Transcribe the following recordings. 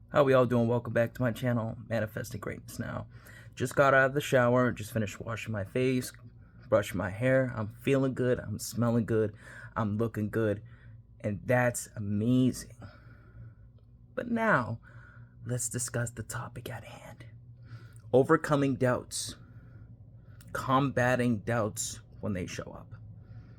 How we all doing? Welcome back to my channel, Manifesting Greatness Now. Just got out of the shower, just finished washing my face, brushing my hair. I'm feeling good, I'm smelling good, I'm looking good, and that's amazing. But now, let's discuss the topic at hand. Overcoming doubts. Combating doubts when they show up.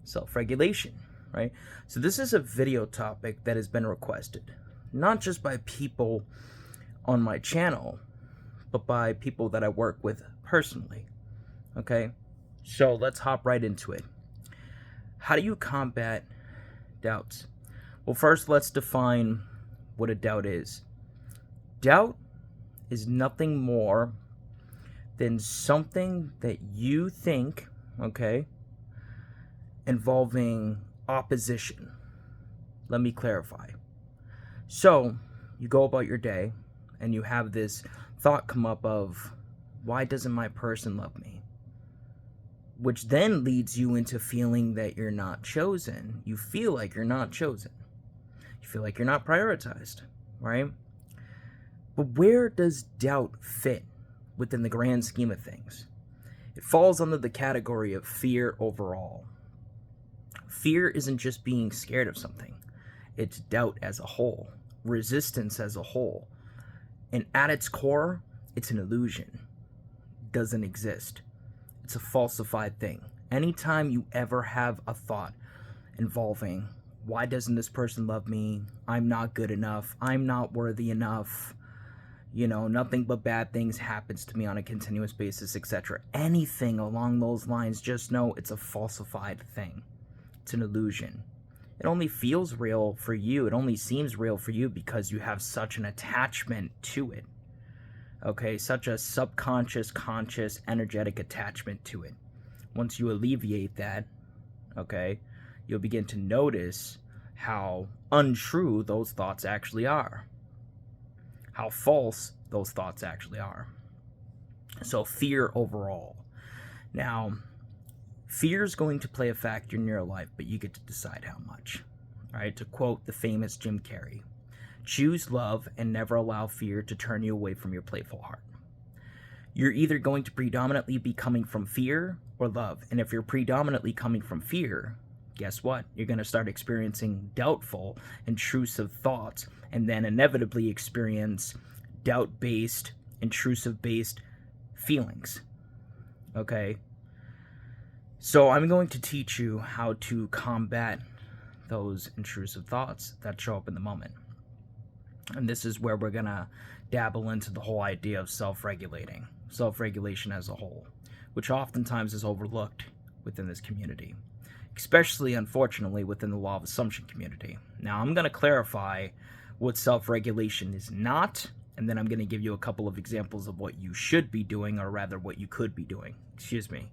Self-regulation, right? So this is a video topic that has been requested, not just by people on my channel, but by people that I work with personally. Okay, so let's hop right into it. How do you combat doubts? Well, first let's define what a doubt is. Doubt is nothing more than something that you think, okay, involving opposition. Let me clarify. So you go about your day and you have this thought come up of, why doesn't my person love me? Which then leads you into feeling that you're not chosen. You feel like you're not chosen. You feel like you're not prioritized, right? But where does doubt fit within the grand scheme of things? It falls under the category of fear overall. Fear isn't just being scared of something. It's doubt as a whole, resistance as a whole. And at its core, it's an illusion. It doesn't exist. It's a falsified thing. Anytime you ever have a thought involving, why doesn't this person love me? I'm not good enough. I'm not worthy enough. You know, nothing but bad things happens to me on a continuous basis, etc. Anything along those lines, just know it's a falsified thing. It's an illusion. It only feels real for you. It only seems real for you because you have such an attachment to it. Okay, such a subconscious, conscious, energetic attachment to it. Once you alleviate that, okay, you'll begin to notice how untrue those thoughts actually are. How false those thoughts actually are. So fear overall. Now, fear is going to play a factor in your life, but you get to decide how much. All right, to quote the famous Jim Carrey, choose love and never allow fear to turn you away from your playful heart. You're either going to predominantly be coming from fear or love. And if you're predominantly coming from fear, guess what? You're going to start experiencing doubtful, intrusive thoughts, and then inevitably experience doubt-based, intrusive-based feelings. Okay? So I'm going to teach you how to combat those intrusive thoughts that show up in the moment. And this is where we're going to dabble into the whole idea of self-regulating, self-regulation as a whole, which oftentimes is overlooked within this community, especially, unfortunately, within the law of assumption community. Now, I'm going to clarify what self-regulation is not, and then I'm going to give you a couple of examples of what you should be doing, or rather what you could be doing. Excuse me.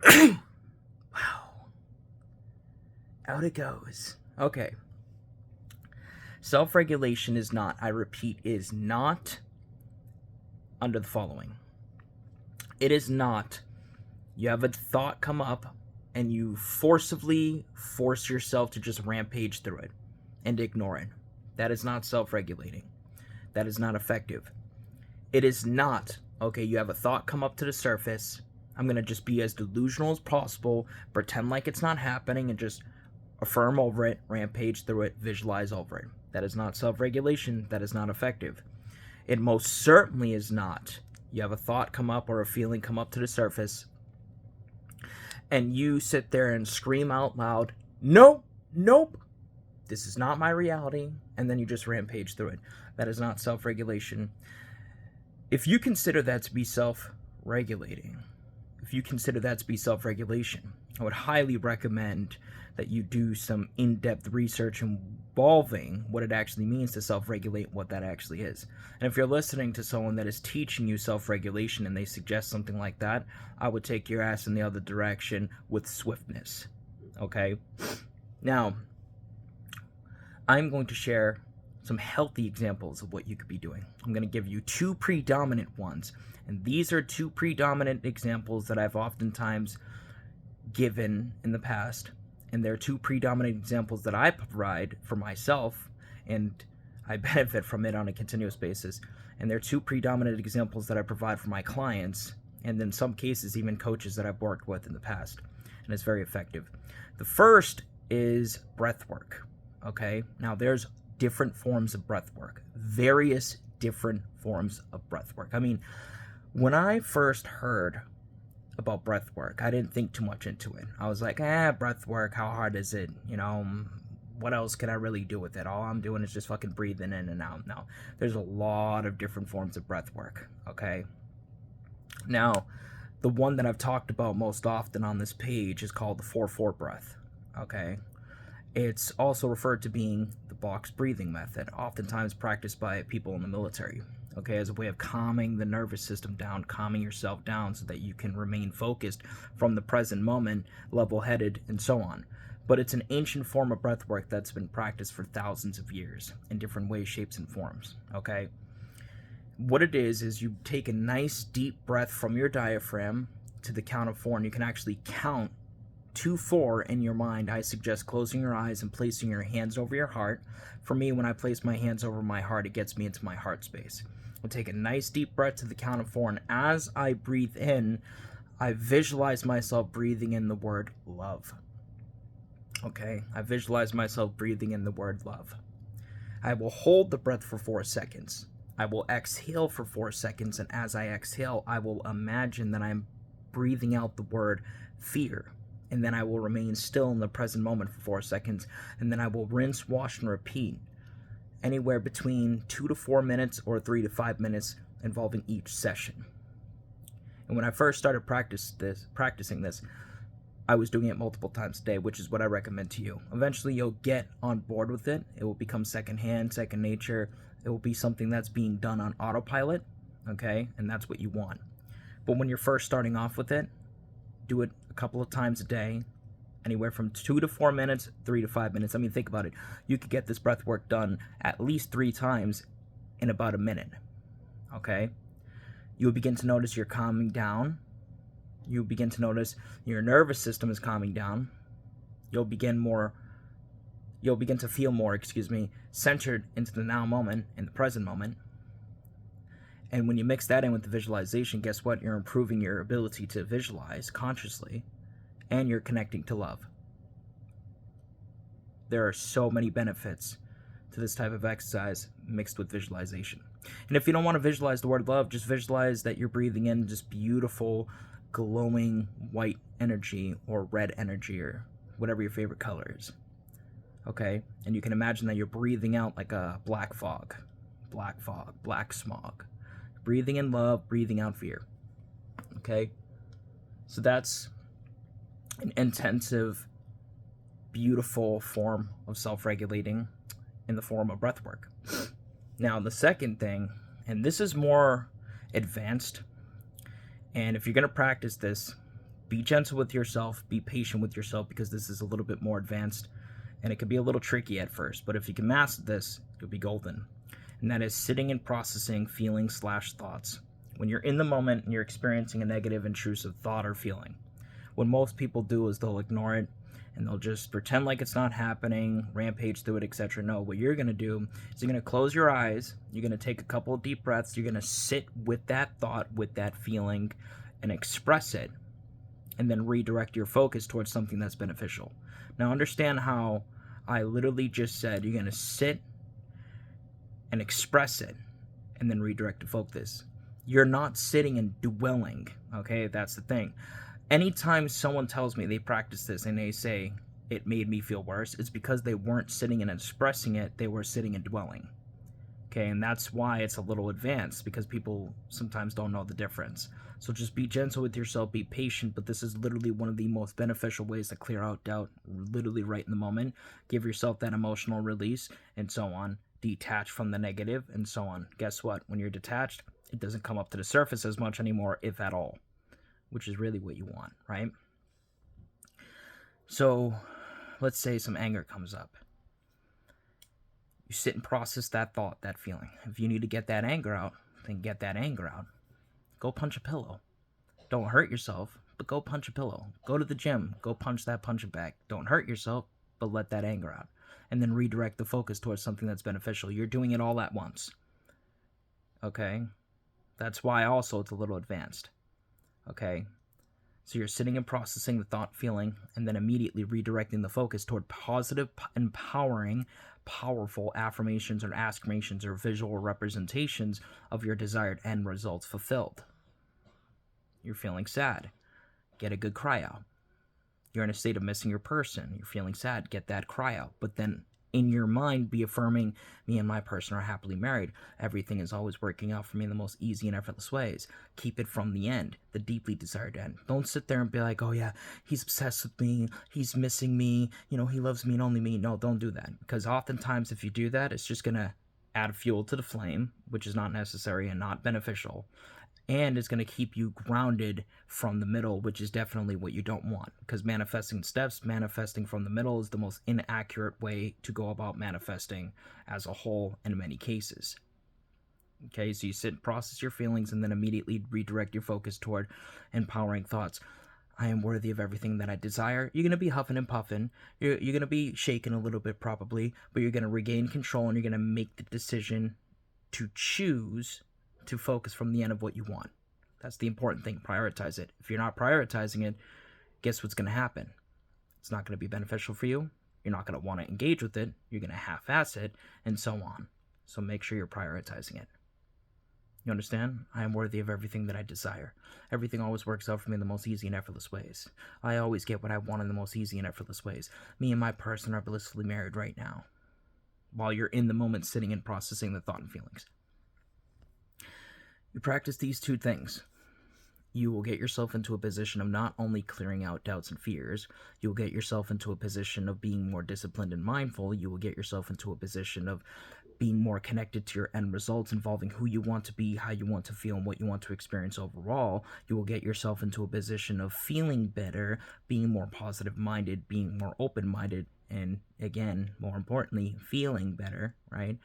Wow. Out it goes. Okay. Self-regulation is not, I repeat, is not under the following. It is not, you have a thought come up and you forcibly force yourself to just rampage through it and ignore it. That is not self-regulating. That is not effective. It is not, okay, you have a thought come up to the surface, I'm going to just be as delusional as possible, pretend like it's not happening, and just affirm over it, rampage through it, visualize over it. That is not self-regulation. That is not effective. It most certainly is not. You have a thought come up or a feeling come up to the surface, and you sit there and scream out loud, nope, nope, this is not my reality, and then you just rampage through it. That is not self-regulation. If you consider that to be self-regulating, if you consider that to be self-regulation, I would highly recommend that you do some in-depth research involving what it actually means to self-regulate, what that actually is. And if you're listening to someone that is teaching you self-regulation and they suggest something like that, I would take your ass in the other direction with swiftness. Okay? Now, I'm going to share some healthy examples of what you could be doing. I'm going to give you two predominant ones. And these are two predominant examples that I've oftentimes given in the past. And they're two predominant examples that I provide for myself. And I benefit from it on a continuous basis. And there are two predominant examples that I provide for my clients, and in some cases even coaches that I've worked with in the past, and it's very effective. The first is breath work. Okay, now there's different forms of breath work, various different forms of breath work. I mean, when I first heard about breath work, I didn't think too much into it. I was like, breath work, how hard is it? You know, what else can I really do with it? All I'm doing is just fucking breathing in and out. Now, there's a lot of different forms of breath work, okay? Now, the one that I've talked about most often on this page is called the 4-4 breath, okay? It's also referred to being the box breathing method, oftentimes practiced by people in the military, okay, as a way of calming the nervous system down, calming yourself down so that you can remain focused from the present moment, level-headed, and so on. But it's an ancient form of breath work that's been practiced for thousands of years in different ways, shapes, and forms, okay? What it is you take a nice deep breath from your diaphragm to the count of 4, and you can actually count to 4 in your mind. I suggest closing your eyes and placing your hands over your heart. For me, when I place my hands over my heart, it gets me into my heart space. I'll take a nice deep breath to the count of 4, and as I breathe in, I visualize myself breathing in the word love. Okay, I visualize myself breathing in the word love. I will hold the breath for 4 seconds. I will exhale for 4 seconds, and as I exhale, I will imagine that I'm breathing out the word fear. And then I will remain still in the present moment for 4 seconds, and then I will rinse, wash, and repeat anywhere between 2 to 4 minutes or 3 to 5 minutes involving each session. And when I first started practicing this, I was doing it multiple times a day, which is what I recommend to you. Eventually, you'll get on board with it. It will become secondhand, second nature. It will be something that's being done on autopilot, okay? And that's what you want. But when you're first starting off with it, do it a couple of times a day, anywhere from 2 to 4 minutes, 3 to 5 minutes. I mean, think about it. You could get this breath work done at least 3 times in about a minute, okay? You'll begin to notice you're calming down. You'll begin to notice your nervous system is calming down. You'll begin to feel more, centered into the now moment, in the present moment. And when you mix that in with the visualization, guess what? You're improving your ability to visualize consciously, and you're connecting to love. There are so many benefits to this type of exercise mixed with visualization. And if you don't want to visualize the word love, just visualize that you're breathing in just beautiful, glowing white energy or red energy or whatever your favorite color is. Okay? And you can imagine that you're breathing out like a black fog, black smog. Breathing in love, breathing out fear. Okay? So that's an intensive, beautiful form of self-regulating in the form of breath work. Now, the second thing, and this is more advanced, and if you're going to practice this, be gentle with yourself, be patient with yourself, because this is a little bit more advanced, and it can be a little tricky at first, but if you can master this, you'll be golden. And that is sitting and processing feelings/thoughts. When you're in the moment and you're experiencing a negative, intrusive thought or feeling, what most people do is they'll ignore it and they'll just pretend like it's not happening, rampage through it, etc. No, what you're going to do is you're going to close your eyes, you're going to take a couple of deep breaths, you're going to sit with that thought, with that feeling, and express it, and then redirect your focus towards something that's beneficial. Now understand how I literally just said you're going to sit and express it, and then redirect the focus. You're not sitting and dwelling, okay? That's the thing. Anytime someone tells me they practice this and they say, it made me feel worse, it's because they weren't sitting and expressing it, they were sitting and dwelling. Okay, and that's why it's a little advanced, because people sometimes don't know the difference. So just be gentle with yourself, be patient, but this is literally one of the most beneficial ways to clear out doubt, literally right in the moment. Give yourself that emotional release, and so on. Detach from the negative, and so on. Guess what? When you're detached, it doesn't come up to the surface as much anymore, if at all, which is really what you want, right? So let's say some anger comes up. You sit and process that thought, that feeling. If you need to get that anger out, then get that anger out. Go punch a pillow. Don't hurt yourself, but go punch a pillow. Go to the gym. Go punch that punching bag. Don't hurt yourself, but let that anger out. and then redirect the focus towards something that's beneficial. You're doing it all at once. Okay? That's why also it's a little advanced. Okay? So you're sitting and processing the thought, feeling, and then immediately redirecting the focus toward positive, empowering, powerful affirmations or aspirations or visual representations of your desired end results fulfilled. You're feeling sad. Get a good cry out. You're in a state of missing your person. You're feeling sad. Get that cry out. But then in your mind, be affirming, me and my person are happily married. Everything is always working out for me in the most easy and effortless ways. Keep it from the end, the deeply desired end. Don't sit there and be like, oh yeah, he's obsessed with me. He's missing me. You know, he loves me and only me. No, don't do that. Because oftentimes if you do that, it's just going to add fuel to the flame, which is not necessary and not beneficial. And it's going to keep you grounded from the middle, which is definitely what you don't want. Because manifesting steps, manifesting from the middle is the most inaccurate way to go about manifesting as a whole in many cases. Okay, so you sit and process your feelings and then immediately redirect your focus toward empowering thoughts. I am worthy of everything that I desire. You're going to be huffing and puffing. You're going to be shaking a little bit probably, but you're going to regain control and you're going to make the decision to choose to focus from the end of what you want. That's the important thing. Prioritize it. If you're not prioritizing it, guess what's going to happen? It's not going to be beneficial for you. You're not going to want to engage with it. You're going to half-ass it, and so on. So make sure you're prioritizing it. You understand? I am worthy of everything that I desire. Everything always works out for me in the most easy and effortless ways. I always get what I want in the most easy and effortless ways. Me and my person are blissfully married right now, while you're in the moment sitting and processing the thought and feelings. You practice these two things. You will get yourself into a position of not only clearing out doubts and fears, you'll get yourself into a position of being more disciplined and mindful. You will get yourself into a position of being more connected to your end results involving who you want to be, how you want to feel, and what you want to experience overall. You will get yourself into a position of feeling better, being more positive-minded, being more open-minded, and again, more importantly, feeling better, right?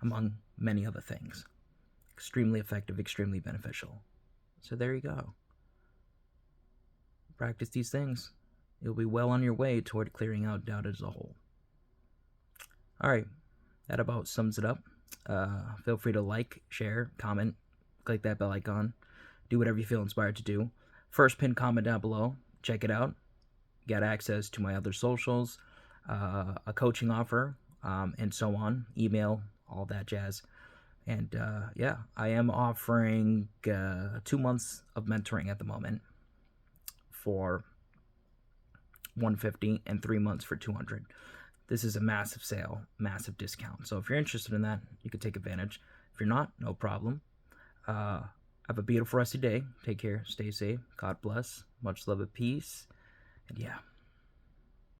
Among many other things. Extremely effective, extremely beneficial. So there you go. Practice these things. You'll be well on your way toward clearing out doubt as a whole. Alright, that about sums it up. Feel free to like, share, comment, click that bell icon. Do whatever you feel inspired to do. First pinned comment down below. Check it out. You got access to my other socials, a coaching offer, and so on. Email, all that jazz. And yeah, I am offering 2 months of mentoring at the moment for $150 and 3 months for $200. This is a massive sale, massive discount. So if you're interested in that, you could take advantage. If you're not, no problem. Have a beautiful rest of your day. Take care. Stay safe. God bless. Much love and peace. And yeah.